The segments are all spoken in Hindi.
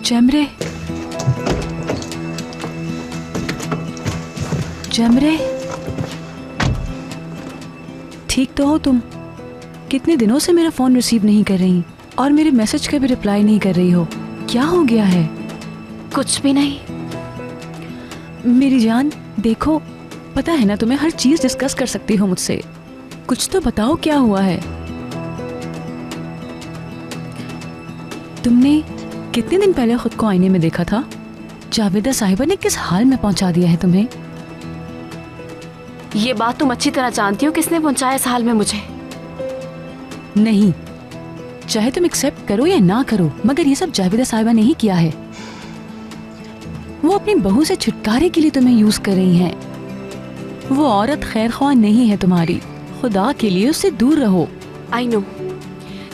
जमरे, जमरे, ठीक तो हो तुम? कितने दिनों से मेरा फोन रिसीव नहीं कर रही और मेरे मैसेज का भी रिप्लाई नहीं कर रही हो। क्या हो गया है? कुछ भी नहीं। मेरी जान देखो, पता है ना तुम्हें हर चीज डिस्कस कर सकती हो मुझसे। कुछ तो बताओ क्या हुआ है? तुमने कितने दिन पहले खुद को आईने में देखा था? जावेदा साहिबा ने किस हाल में पहुंचा दिया है तुम्हें? ये बात तुम अच्छी तरह जानती हो किसने पहुंचाया इस हाल में मुझे। नहीं, चाहे तुम एक्सेप्ट करो या ना करो, मगर ये सब जावेदा साहिबा ने ही किया है। वो अपनी बहू से छुटकारे के लिए तुम्हें यूज कर रही हैं। वो औरत खैर ख्वाह नहीं है तुम्हारी। खुदा के लिए उससे दूर रहो। आई नो,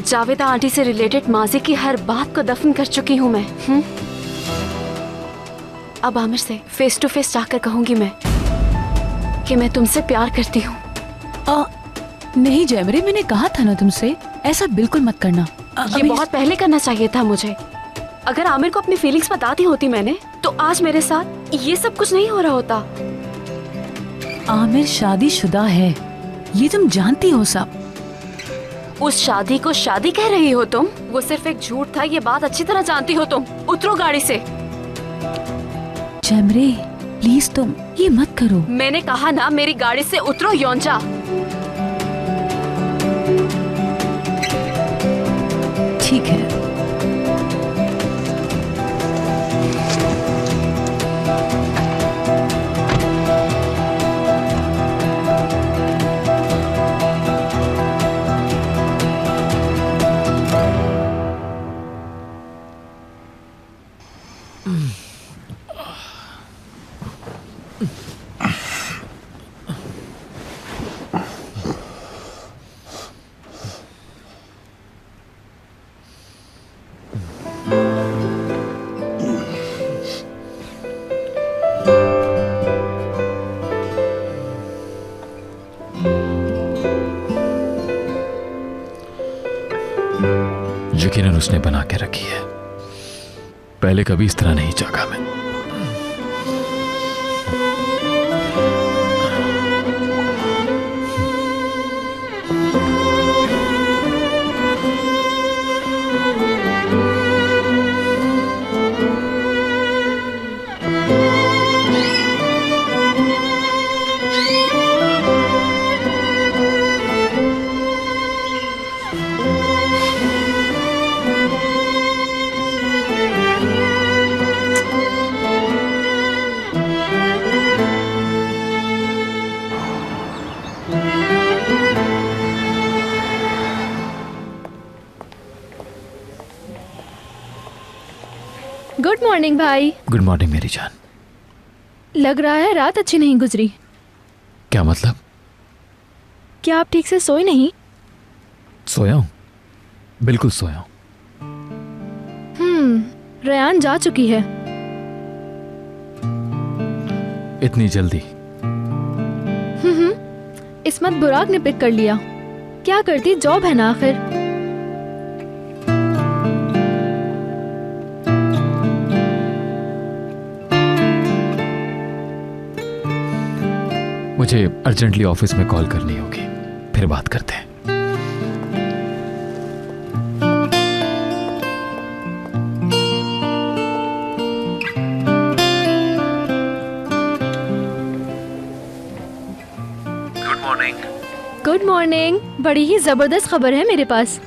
जावेदा आंटी से रिलेटेड माजी की हर बात को दफन कर चुकी हूँ मैं। अब आमिर से फेस टू फेस जाकर कहूंगी मैं कि मैं तुमसे प्यार करती हूँ। नहीं जयमरे, मैंने कहा था ना तुमसे, ऐसा बिल्कुल मत करना। ये बहुत पहले करना चाहिए था मुझे। अगर आमिर को अपनी फीलिंग्स बता दी होती मैंने, तो आज मेरे साथ ये सब कुछ नहीं हो रहा होता। आमिर शादीशुदा है, ये तुम जानती हो सब। उस शादी को शादी कह रही हो तुम? वो सिर्फ एक झूठ था, ये बात अच्छी तरह जानती हो तुम। उतरो गाड़ी से। जयमरे प्लीज तुम ये मत करो। मैंने कहा ना, मेरी गाड़ी से उतरो योंचा। ठीक है। यकीनन उसने बना के रखी है। पहले कभी इस तरह नहीं जागा मैं। गुड मॉर्निंग भाई। गुड मॉर्निंग मेरी जान। लग रहा है रात अच्छी नहीं गुजरी। क्या मतलब? क्या आप ठीक से सोए नहीं? सोया हूं, बिल्कुल सोया हूं। रयान जा चुकी है। इतनी जल्दी? इस्मत बुराक ने पिक कर लिया। क्या करती, जॉब है ना आखिर। मुझे अर्जेंटली ऑफिस में कॉल करनी होगी, फिर बात करते हैं। Good morning. Good morning. बड़ी ही जबरदस्त खबर है मेरे पास।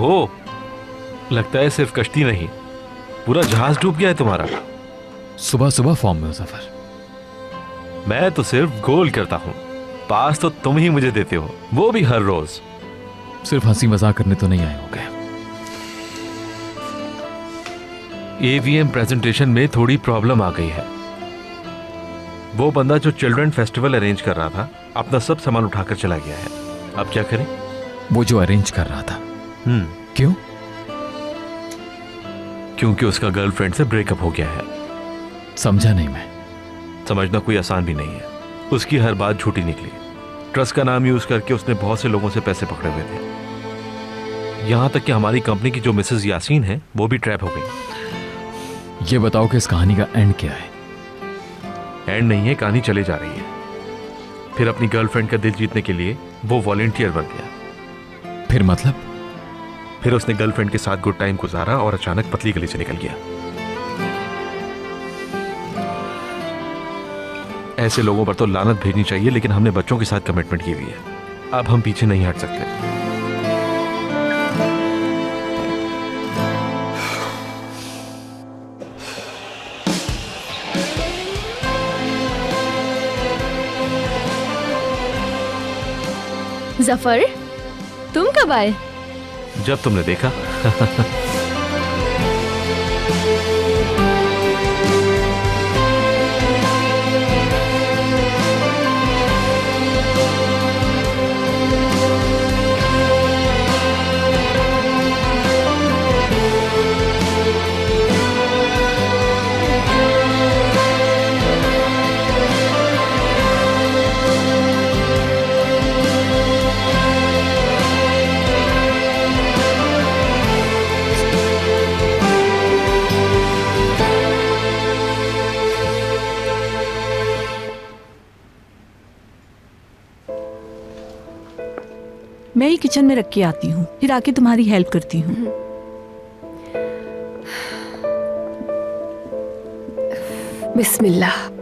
हो लगता है सिर्फ कश्ती नहीं, पूरा जहाज डूब गया है तुम्हारा। सुबह सुबह फॉर्म में हो सफर। मैं तो सिर्फ गोल करता हूँ, पास तो तुम ही मुझे देते हो, वो भी हर रोज। सिर्फ हंसी मजाक करने तो नहीं आए होगे। एवीएम प्रेजेंटेशन में थोड़ी प्रॉब्लम आ गई है। वो बंदा जो चिल्ड्रन फेस्टिवल अरेंज कर रहा था अपना सब सामान उठाकर चला गया है। अब क्या करें? वो जो अरेंज कर रहा था, क्यों? क्योंकि उसका गर्लफ्रेंड से ब्रेकअप हो गया है। समझा नहीं मैं। समझना कोई आसान भी नहीं है। उसकी हर बात झूठी निकली। ट्रस्ट का नाम यूज करके उसने बहुत से लोगों से पैसे पकड़े हुए थे। यहां तक कि हमारी कंपनी की जो मिसेस यासीन है वो भी ट्रैप हो गई। ये बताओ कि इस कहानी का एंड क्या है? एंड नहीं है, कहानी चले जा रही है। फिर अपनी गर्लफ्रेंड का दिल जीतने के लिए वो वॉलेंटियर बन गया। फिर मतलब? फिर उसने गर्लफ्रेंड के साथ गुड टाइम गुजारा और अचानक पतली गली से निकल गया। ऐसे लोगों पर तो लानत भेजनी चाहिए, लेकिन हमने बच्चों के साथ कमिटमेंट की हुई है। अब हम पीछे नहीं हट सकते। जफर, तुम कब आए? जब तुमने देखा। मैं ही किचन में रख के आती हूँ, फिर आके तुम्हारी हेल्प करती हूँ। बिस्मिल्लाह।